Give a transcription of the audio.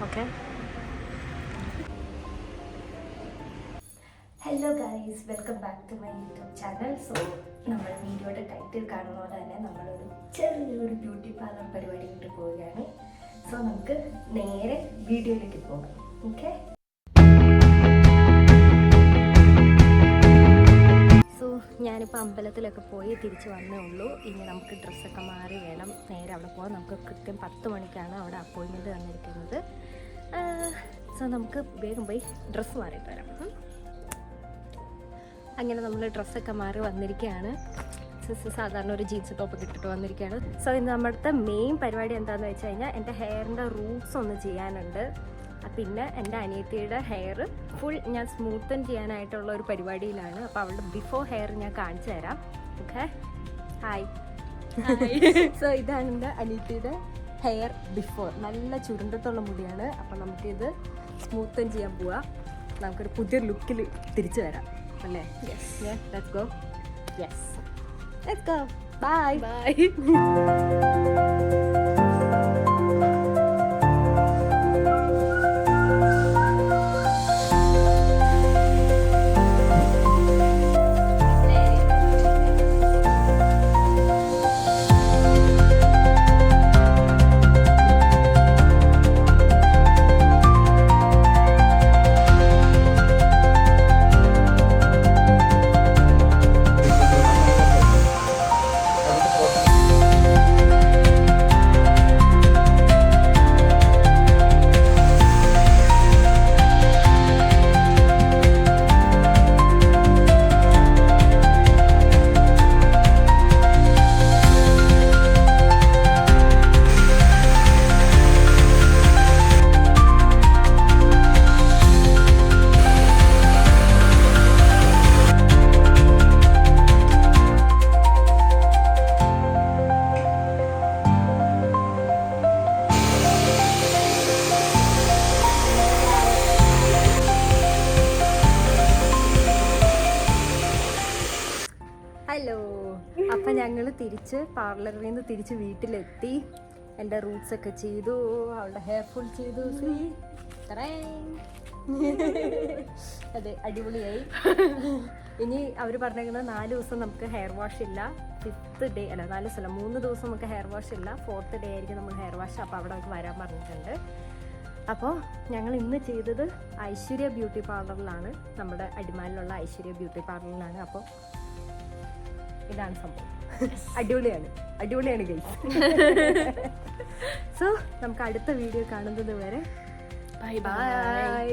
Okay. Hello guys, welcome back to my YouTube channel. So നമ്മൾ വീഡിയോയുടെ title കാണുന്ന പോലെ തന്നെ നമ്മളൊരു ചെറിയൊരു ബ്യൂട്ടി പാർലർ പരിപാടിയിട്ട് പോവുകയാണ്. സോ നമുക്ക് നേരെ വീഡിയോയിലേക്ക് പോകാം. ഓക്കെ. സോ ഞാനിപ്പോൾ അമ്പലത്തിലൊക്കെ പോയി തിരിച്ച് വന്നേ ഉള്ളൂ. ഇനി നമുക്ക് ഡ്രസ്സൊക്കെ മാറി വേണം നേരെ അവിടെ പോകാം. നമുക്ക് കൃത്യം 10 മണിക്കാണ് അവിടെ അപ്പോയിൻമെൻറ്റ് തന്നിരിക്കുന്നത്. സോ നമുക്ക് വേഗം പോയി ഡ്രസ്സ് മാറിയിട്ട് വരാം. അങ്ങനെ നമ്മൾ ഡ്രസ്സൊക്കെ മാറി വന്നിരിക്കുകയാണ്. സാധാരണ ഒരു ജീൻസ് ടോപ്പൊക്കെ ഇട്ടിട്ട് വന്നിരിക്കുകയാണ്. സോ ഇന്ന് നമ്മുടെ മെയിൻ പരിപാടി എന്താണെന്ന് വെച്ച് കഴിഞ്ഞാൽ എൻ്റെ ഹെയറിൻ്റെ റൂട്ട്സ് ഒന്ന് ചെയ്യാനുണ്ട്. പിന്നെ എൻ്റെ അനിയത്തിയുടെ ഹെയർ ഫുൾ ഞാൻ സ്മൂത്തൻ ചെയ്യാനായിട്ടുള്ള ഒരു പരിപാടിയിലാണ്. അപ്പോൾ അവളുടെ ബിഫോർ ഹെയർ ഞാൻ കാണിച്ചു തരാം. Okay, hi. സോ ഇതാണ് എൻ്റെ അനിയത്തിയുടെ ഹെയർ ബിഫോർ. നല്ല ചുരുണ്ടത്തുള്ള മുടിയാണ്. അപ്പോൾ നമുക്കിത് സ്മൂത്തൻ ചെയ്യാൻ പോവാം. നമുക്കൊരു പുതിയ ലുക്കിൽ തിരിച്ചു വരാം അല്ലേ? Yes, let's go. Yes, let's go. Bye bye. Hello. അപ്പം ഞങ്ങൾ തിരിച്ച് പാർലറിൽ നിന്ന് തിരിച്ച് വീട്ടിലെത്തി. എൻ്റെ റൂട്ട്സ് ഒക്കെ ചെയ്തു, അവളുടെ ഹെയർ ഫുൾ ചെയ്തു. അതെ, അടിപൊളിയായി. ഇനി അവർ പറഞ്ഞേക്കുന്നത് 4 ദിവസം നമുക്ക് ഹെയർ വാഷ് ഇല്ല. 5th ഡേ അല്ല, 4 ദിവസമല്ല, 3 ദിവസം നമുക്ക് ഹെയർ വാഷ് ഇല്ല. 4th ഡേ ആയിരിക്കും നമ്മൾ ഹെയർ വാഷ്. അപ്പോൾ അവിടെ നമുക്ക് വരാൻ പറഞ്ഞിട്ടുണ്ട്. അപ്പോൾ ഞങ്ങൾ ഇന്ന് ചെയ്തത് ഐശ്വര്യ ബ്യൂട്ടി പാർലറിലാണ്, നമ്മുടെ അടിമാലിലുള്ള ഐശ്വര്യ ബ്യൂട്ടി പാർലറിലാണ്. അപ്പോൾ ഇതാണ് സംഭവം. അടിപൊളിയാണ് ഗൈസ്. സോ നമുക്ക് അടുത്ത വീഡിയോ കാണുന്നത് വരെ ബൈ ബൈ.